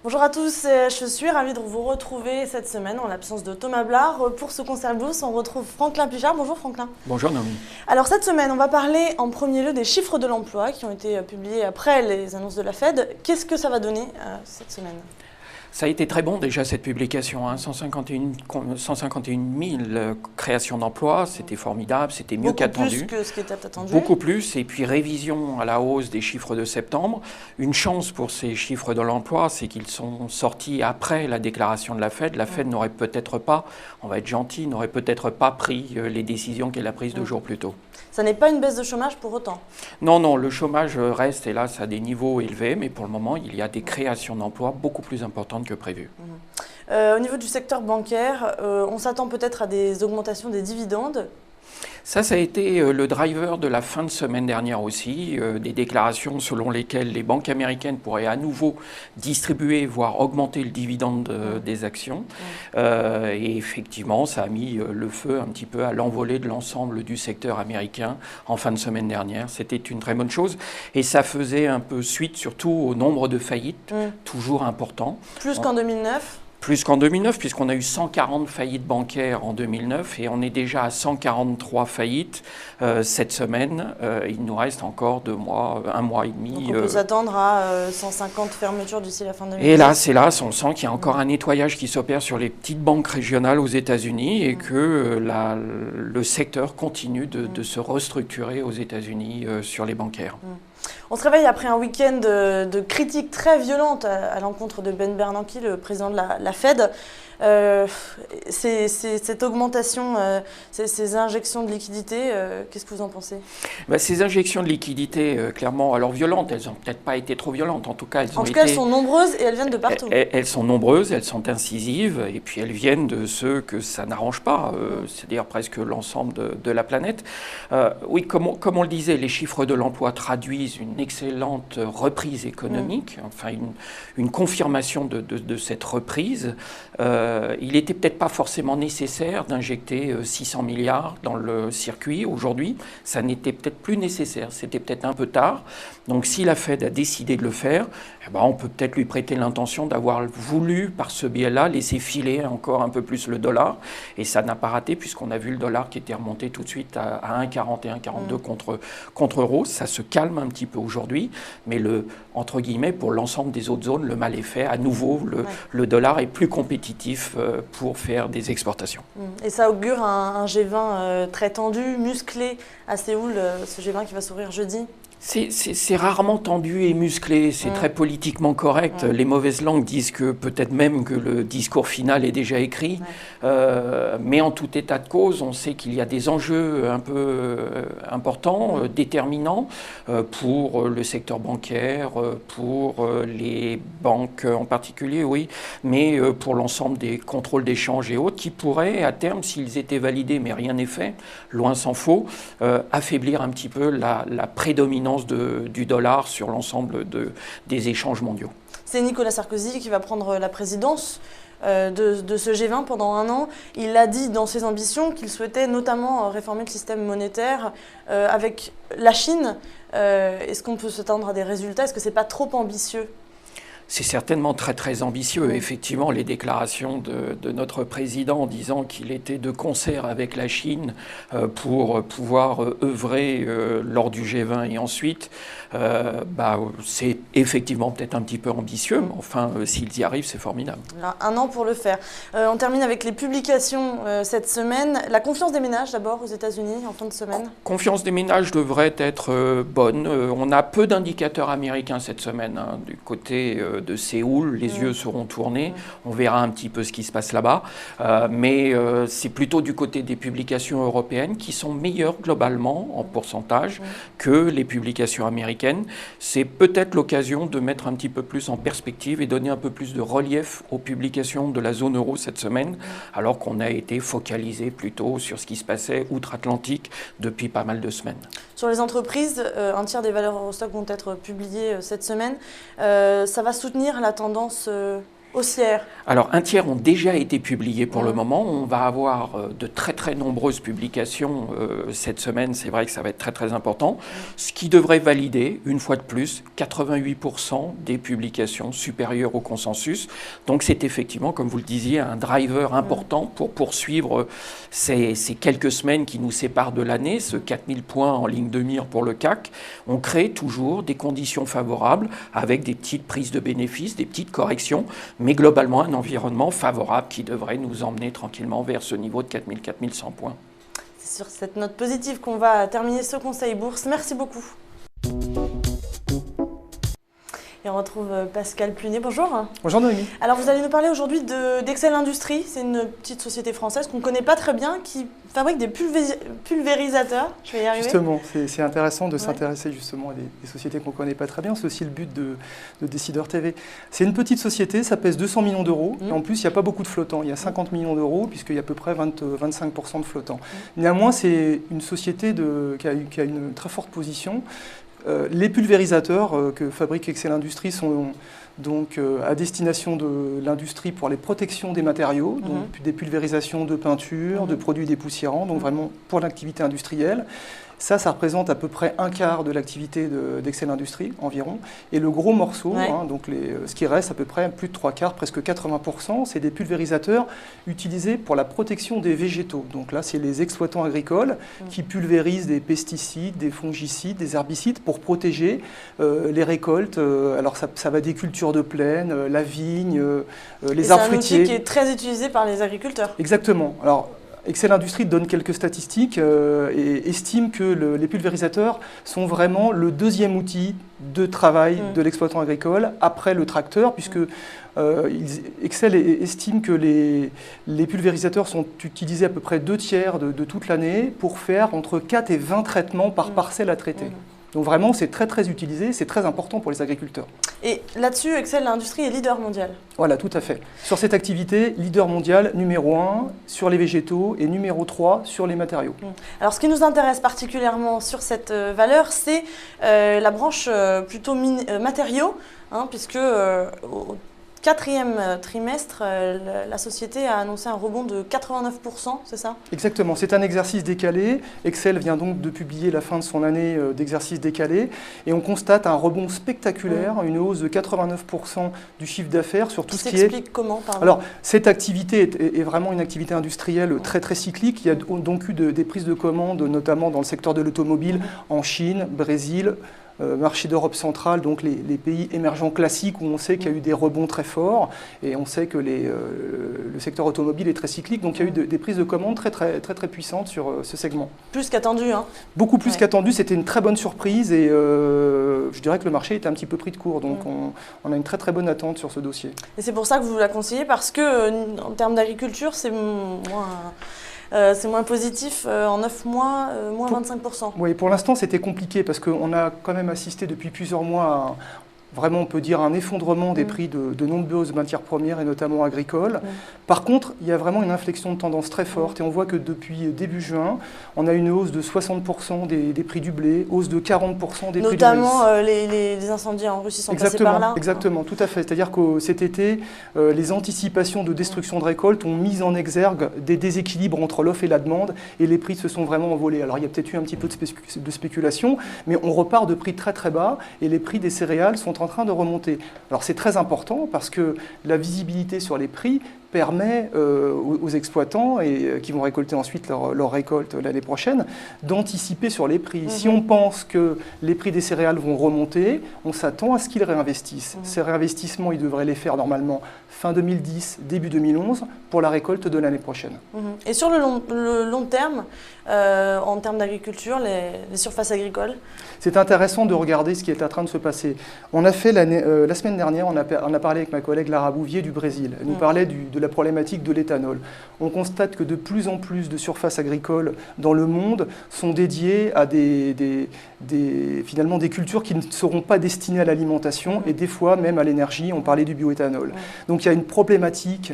Bonjour à tous, je suis ravie de vous retrouver cette semaine en l'absence de Thomas Blard. Pour ce Concert Blues, on retrouve Franklin Pichard. Bonjour Franklin. Bonjour Naomi. Alors cette semaine, on va parler en premier lieu des chiffres de l'emploi qui ont été publiés après les annonces de la Fed. Qu'est-ce que ça va donner cette semaine ? Ça a été très bon déjà cette publication, 151 000 créations d'emplois, c'était formidable, c'était mieux qu'attendu. Beaucoup plus que ce qui était attendu. Beaucoup plus, et puis révision à la hausse des chiffres de septembre. Une chance pour ces chiffres de l'emploi, c'est qu'ils sont sortis après la déclaration de la Fed. La Fed n'aurait peut-être pas, on va être gentil, n'aurait peut-être pas pris les décisions qu'elle a prises 2 jours plus tôt. Ça n'est pas une baisse de chômage pour autant. Non, le chômage reste, hélas, à des niveaux élevés, mais pour le moment, il y a des créations d'emplois beaucoup plus importantes que prévu. Au niveau du secteur bancaire, on s'attend peut-être à des augmentations des dividendes. Ça a été le driver de la fin de semaine dernière aussi, des déclarations selon lesquelles les banques américaines pourraient à nouveau distribuer, voire augmenter le dividende des actions. Et effectivement, ça a mis le feu un petit peu à l'envolée de l'ensemble du secteur américain en fin de semaine dernière. C'était une très bonne chose. Et ça faisait un peu suite surtout au nombre de faillites, toujours important. Plus qu'en 2009 ? Plus qu'en 2009, puisqu'on a eu 140 faillites bancaires en 2009 et on est déjà à 143 faillites cette semaine. Il nous reste encore 2 mois, 1 mois et demi. Donc on peut s'attendre à 150 fermetures d'ici la fin de 2010. Hélas, on sent qu'il y a encore un nettoyage qui s'opère sur les petites banques régionales aux États-Unis et que le secteur continue de se restructurer aux États-Unis sur les bancaires. On se réveille après un week-end de critiques très violentes à l'encontre de Ben Bernanke, le président de la Fed. Cette augmentation, ces injections de liquidités, qu'est-ce que vous en pensez ? Ces injections de liquidités, clairement, alors violentes, elles n'ont peut-être pas été trop violentes. En tout cas, elles sont nombreuses et elles viennent de partout. Elles sont nombreuses, elles sont incisives, et puis elles viennent de ceux que ça n'arrange pas, c'est-à-dire presque l'ensemble de la planète. Oui, comme on le disait, les chiffres de l'emploi traduisent une excellente reprise économique, enfin une confirmation de cette reprise. Il n'était peut-être pas forcément nécessaire d'injecter 600 milliards dans le circuit aujourd'hui. Ça n'était peut-être plus nécessaire, c'était peut-être un peu tard. Donc si la Fed a décidé de le faire, on peut peut-être lui prêter l'intention d'avoir voulu, par ce biais-là, laisser filer encore un peu plus le dollar. Et ça n'a pas raté, puisqu'on a vu le dollar qui était remonté tout de suite à 1,40 et 1,42 contre euro. Ça se calme un petit peu aujourd'hui, mais entre guillemets, pour l'ensemble des autres zones, le mal est fait. À nouveau, le dollar est plus compétitif pour faire des exportations. Et ça augure un G20 très tendu, musclé à Séoul, ce G20 qui va s'ouvrir jeudi. C'est rarement tendu et musclé, c'est très politiquement correct. Les mauvaises langues disent que peut-être même que le discours final est déjà écrit. Mais en tout état de cause, on sait qu'il y a des enjeux un peu importants, déterminants pour le secteur bancaire, pour les banques en particulier, oui, mais pour l'ensemble des contrôles d'échange et autres qui pourraient, à terme, s'ils étaient validés, mais rien n'est fait, loin s'en faut, affaiblir un petit peu la prédominance du dollar sur l'ensemble des échanges mondiaux. C'est Nicolas Sarkozy qui va prendre la présidence de ce G20 pendant 1 an. Il a dit dans ses ambitions qu'il souhaitait notamment réformer le système monétaire avec la Chine. Est-ce qu'on peut s'attendre à des résultats ? Est-ce que ce n'est pas trop ambitieux ? C'est certainement très très ambitieux. Effectivement, les déclarations de notre président disant qu'il était de concert avec la Chine pour pouvoir œuvrer lors du G20 et ensuite, c'est effectivement peut-être un petit peu ambitieux, mais enfin, s'ils y arrivent, c'est formidable. 1 an pour le faire. On termine avec les publications cette semaine. La confiance des ménages d'abord aux États-Unis en fin de semaine. Confiance des ménages devrait être bonne. On a peu d'indicateurs américains cette semaine du côté de Séoul, les yeux seront tournés, on verra un petit peu ce qui se passe là-bas, mais c'est plutôt du côté des publications européennes qui sont meilleures globalement en pourcentage que les publications américaines. C'est peut-être l'occasion de mettre un petit peu plus en perspective et donner un peu plus de relief aux publications de la zone euro cette semaine, alors qu'on a été focalisé plutôt sur ce qui se passait outre-Atlantique depuis pas mal de semaines. Sur les entreprises, 1/3 des valeurs Eurostock vont être publiées cette semaine. Ça va soutenir la tendance haussière? Alors, un tiers ont déjà été publiés pour le moment. On va avoir de très très nombreuses publications cette semaine. C'est vrai que ça va être très très important. Ce qui devrait valider, une fois de plus, 88% des publications supérieures au consensus. Donc c'est effectivement, comme vous le disiez, un driver important pour poursuivre ces quelques semaines qui nous séparent de l'année, ce 4000 points en ligne de mire pour le CAC. On crée toujours des conditions favorables avec des petites prises de bénéfices, des petites corrections, mais globalement un environnement favorable qui devrait nous emmener tranquillement vers ce niveau de 4000-4100 points. C'est sur cette note positive qu'on va terminer ce Conseil Bourse. Merci beaucoup. Et on retrouve Pascal Plunet. Bonjour. Bonjour Noémie. Alors vous allez nous parler aujourd'hui d'Excel Industries. C'est une petite société française qu'on ne connaît pas très bien, qui fabrique des pulvérisateurs. Je vais y arriver. Justement, c'est intéressant de s'intéresser justement à des sociétés qu'on ne connaît pas très bien. C'est aussi le but de Décideur TV. C'est une petite société, ça pèse 200 millions d'euros. Et en plus, il n'y a pas beaucoup de flottants. Il y a 50 millions d'euros puisqu'il y a à peu près 25% de flottants. Néanmoins, c'est une société qui a une très forte position. Les pulvérisateurs que fabrique Excel Industries sont donc à destination de l'industrie pour les protections des matériaux, donc des pulvérisations de peinture, de produits dépoussiérants, donc vraiment pour l'activité industrielle. Ça représente à peu près un quart de l'activité d'Excel Industries environ. Et le gros morceau, donc ce qui reste à peu près plus de 3/4, presque 80%, c'est des pulvérisateurs utilisés pour la protection des végétaux. Donc là, c'est les exploitants agricoles qui pulvérisent des pesticides, des fongicides, des herbicides pour protéger les récoltes. Alors ça va des cultures de plaine, la vigne, les arbres fruitiers. C'est un outil qui est très utilisé par les agriculteurs. Exactement. Alors, Excel Industries donne quelques statistiques et estime que les pulvérisateurs sont vraiment le deuxième outil de travail de l'exploitant agricole après le tracteur, puisque Excel estime que les pulvérisateurs sont utilisés à peu près 2/3 de toute l'année pour faire entre 4 et 20 traitements par parcelle à traiter. Donc vraiment, c'est très très utilisé, c'est très important pour les agriculteurs. Et là-dessus, Excel Industries est leader mondial. Voilà, tout à fait. Sur cette activité, leader mondial numéro 1 sur les végétaux et numéro 3 sur les matériaux. Alors ce qui nous intéresse particulièrement sur cette valeur, c'est la branche plutôt matériaux, puisque au quatrième trimestre, la société a annoncé un rebond de 89%, c'est ça? Exactement, c'est un exercice décalé. Excel vient donc de publier la fin de son année d'exercice décalé et on constate un rebond spectaculaire, une hausse de 89% du chiffre d'affaires sur tout ce qui est... S'explique comment, pardon? Alors, cette activité est vraiment une activité industrielle très très cyclique. Il y a donc eu des prises de commandes, notamment dans le secteur de l'automobile, en Chine, Brésil, marché d'Europe centrale, donc les pays émergents classiques où on sait qu'il y a eu des rebonds très forts et on sait que le secteur automobile est très cyclique, donc il y a eu des prises de commandes très très puissantes sur ce segment. Plus qu'attendu, hein? Beaucoup plus qu'attendu, c'était une très bonne surprise et je dirais que le marché était un petit peu pris de court, donc on a une très très bonne attente sur ce dossier. Et c'est pour ça que vous la conseillez, parce que en termes d'agriculture, c'est moins positif, en 9 mois, moins 25%. Oui, pour l'instant c'était compliqué parce qu'on a quand même assisté depuis plusieurs mois à vraiment, on peut dire, un effondrement des prix de nombreuses matières premières et notamment agricoles. Par contre, il y a vraiment une inflexion de tendance très forte et on voit que depuis début juin, on a une hausse de 60% des prix du blé, hausse de 40% des prix du maïs. Notamment les incendies en Russie sont passés par là. Exactement, tout à fait. C'est-à-dire que cet été, les anticipations de destruction de récoltes ont mis en exergue des déséquilibres entre l'offre et la demande et les prix se sont vraiment envolés. Alors il y a peut-être eu un petit peu de spéculation, mais on repart de prix très très bas et les prix des céréales sont en train de remonter. Alors c'est très important parce que la visibilité sur les prix permet aux exploitants qui vont récolter ensuite leur récolte l'année prochaine d'anticiper sur les prix. Si on pense que les prix des céréales vont remonter, on s'attend à ce qu'ils réinvestissent. Ces réinvestissements, ils devraient les faire normalement fin 2010, début 2011 pour la récolte de l'année prochaine. Et sur le long terme, en termes d'agriculture, les surfaces agricoles? C'est intéressant de regarder ce qui est en train de se passer. On a fait la semaine dernière, on a parlé avec ma collègue Lara Bouvier du Brésil. Elle nous parlait de de la problématique de l'éthanol. On constate que de plus en plus de surfaces agricoles dans le monde sont dédiées à finalement des cultures qui ne seront pas destinées à l'alimentation et des fois même à l'énergie. On parlait du bioéthanol. Donc il y a une problématique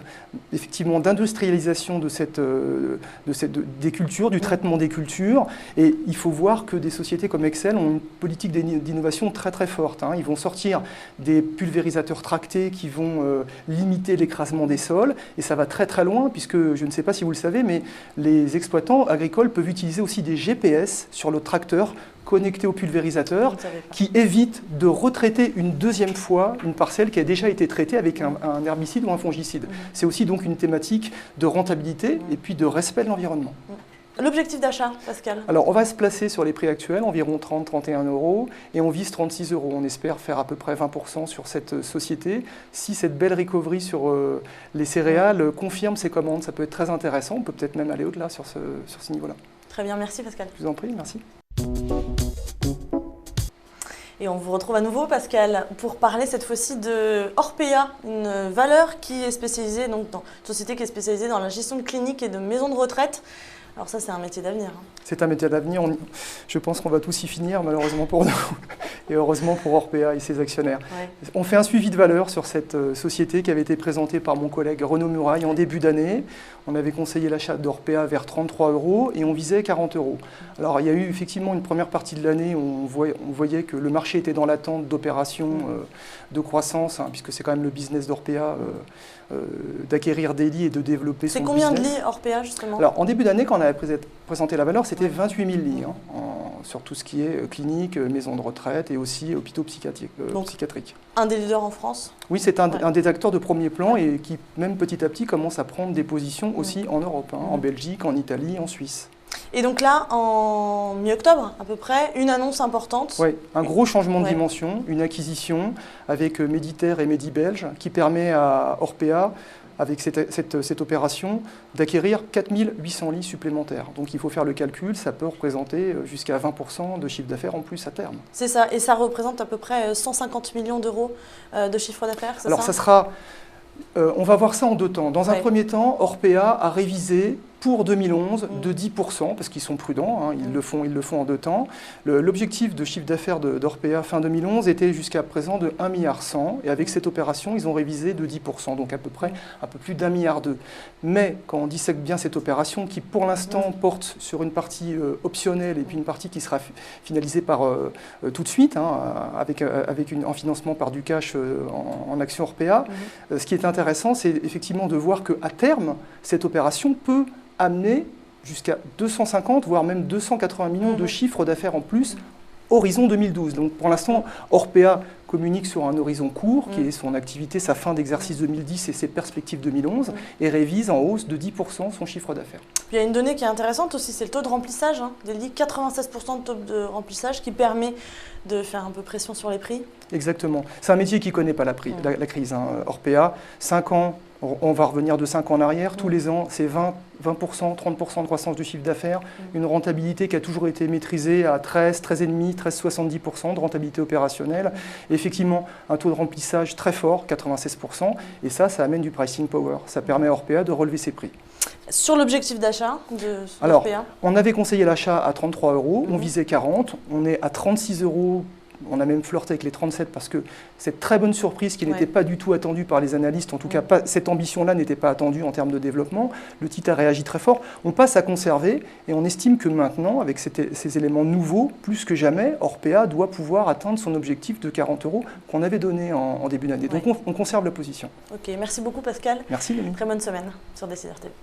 effectivement d'industrialisation des cultures, du traitement des cultures. Et il faut voir que des sociétés comme Excel ont une politique d'innovation très très forte. Ils vont sortir des pulvérisateurs tractés qui vont limiter l'écrasement des sols. Et ça va très très loin puisque, je ne sais pas si vous le savez, mais les exploitants agricoles peuvent utiliser aussi des GPS sur le tracteur connecté au pulvérisateur qui évite de retraiter une deuxième fois une parcelle qui a déjà été traitée avec un herbicide ou un fongicide. C'est aussi donc une thématique de rentabilité et puis de respect de l'environnement. L'objectif d'achat, Pascal? Alors, on va se placer sur les prix actuels, environ 30-31 €, et on vise 36 €. On espère faire à peu près 20% sur cette société. Si cette belle recovery sur les céréales confirme ses commandes, ça peut être très intéressant. On peut peut-être même aller au-delà sur ce niveau-là. Très bien, merci Pascal. Je vous en prie, merci. Et on vous retrouve à nouveau, Pascal, pour parler cette fois-ci de Orpea, une valeur qui est spécialisée, donc une société qui est spécialisée dans la gestion de cliniques et de maisons de retraite. Alors ça, c'est un métier d'avenir. C'est un métier d'avenir. Je pense qu'on va tous y finir, malheureusement pour nous, et heureusement pour Orpea et ses actionnaires. Ouais. On fait un suivi de valeur sur cette société qui avait été présentée par mon collègue Renaud Muraille en début d'année. On avait conseillé l'achat d'Orpea vers 33 € et on visait 40 €. Alors il y a eu effectivement une première partie de l'année où on voyait que le marché était dans l'attente d'opérations de croissance, puisque c'est quand même le business d'Orpea. D'acquérir des lits et de développer son business. C'est combien de lits Orpea justement? Alors en début d'année, quand on avait présenté la valeur, c'était 28 000 lits sur tout ce qui est clinique, maison de retraite et aussi hôpitaux psychiatriques. Un des leaders en France? Oui, c'est un des acteurs de premier plan et qui même petit à petit commence à prendre des positions aussi en Europe, en Belgique, en Italie, en Suisse. Et donc là, en mi-octobre à peu près, une annonce importante. Oui, un gros changement de dimension, une acquisition avec Méditerre et Medibelge qui permet à Orpea, avec cette opération, d'acquérir 4 800 lits supplémentaires. Donc il faut faire le calcul, ça peut représenter jusqu'à 20% de chiffre d'affaires en plus à terme. C'est ça, et ça représente à peu près 150 millions d'euros de chiffre d'affaires, c'est ça? Alors ça sera... on va voir ça en deux temps. Dans un premier temps, Orpea a révisé pour 2011 de 10%, parce qu'ils sont prudents, ils le font en deux temps. L'objectif de chiffre d'affaires d'Orpea fin 2011 était jusqu'à présent de 1,1 milliard, et avec cette opération, ils ont révisé de 10%, donc à peu près un peu plus d'1,2 milliard. Mais quand on dissèque bien cette opération, qui pour l'instant porte sur une partie optionnelle et puis une partie qui sera finalisée par tout de suite, avec un financement par du cash en action Orpea, ce qui est intéressant, c'est effectivement de voir qu'à terme, cette opération peut amener jusqu'à 250, voire même 280 millions de chiffres d'affaires en plus, horizon 2012. Donc pour l'instant, Orpea communique sur un horizon court, qui est son activité, sa fin d'exercice 2010 et ses perspectives 2011, et révise en hausse de 10% son chiffre d'affaires. Il y a une donnée qui est intéressante aussi, c'est le taux de remplissage des lits, 96% de taux de remplissage, qui permet de faire un peu pression sur les prix. Exactement. C'est un métier qui ne connaît pas la crise. Orpea, 5 ans, on va revenir de 5 ans en arrière. Tous les ans, c'est 20%, 30% de croissance du chiffre d'affaires. Une rentabilité qui a toujours été maîtrisée à 13, 13,5, 13,70% de rentabilité opérationnelle. Et effectivement, un taux de remplissage très fort, 96%. Et ça amène du pricing power. Ça permet à Orpea de relever ses prix. Sur l'objectif d'achat de Orpea? Alors, on avait conseillé l'achat à 33 €, on visait 40, on est à 36 €. On a même flirté avec les 37 parce que cette très bonne surprise qui n'était pas du tout attendue par les analystes, en tout cas cette ambition-là n'était pas attendue en termes de développement, le titre a réagi très fort. On passe à conserver et on estime que maintenant, avec ces éléments nouveaux, plus que jamais, Orpea doit pouvoir atteindre son objectif de 40 € qu'on avait donné en début d'année. Donc on conserve la position. Ok, merci beaucoup Pascal. Merci Lémi. Très bonne semaine sur Décideur TV.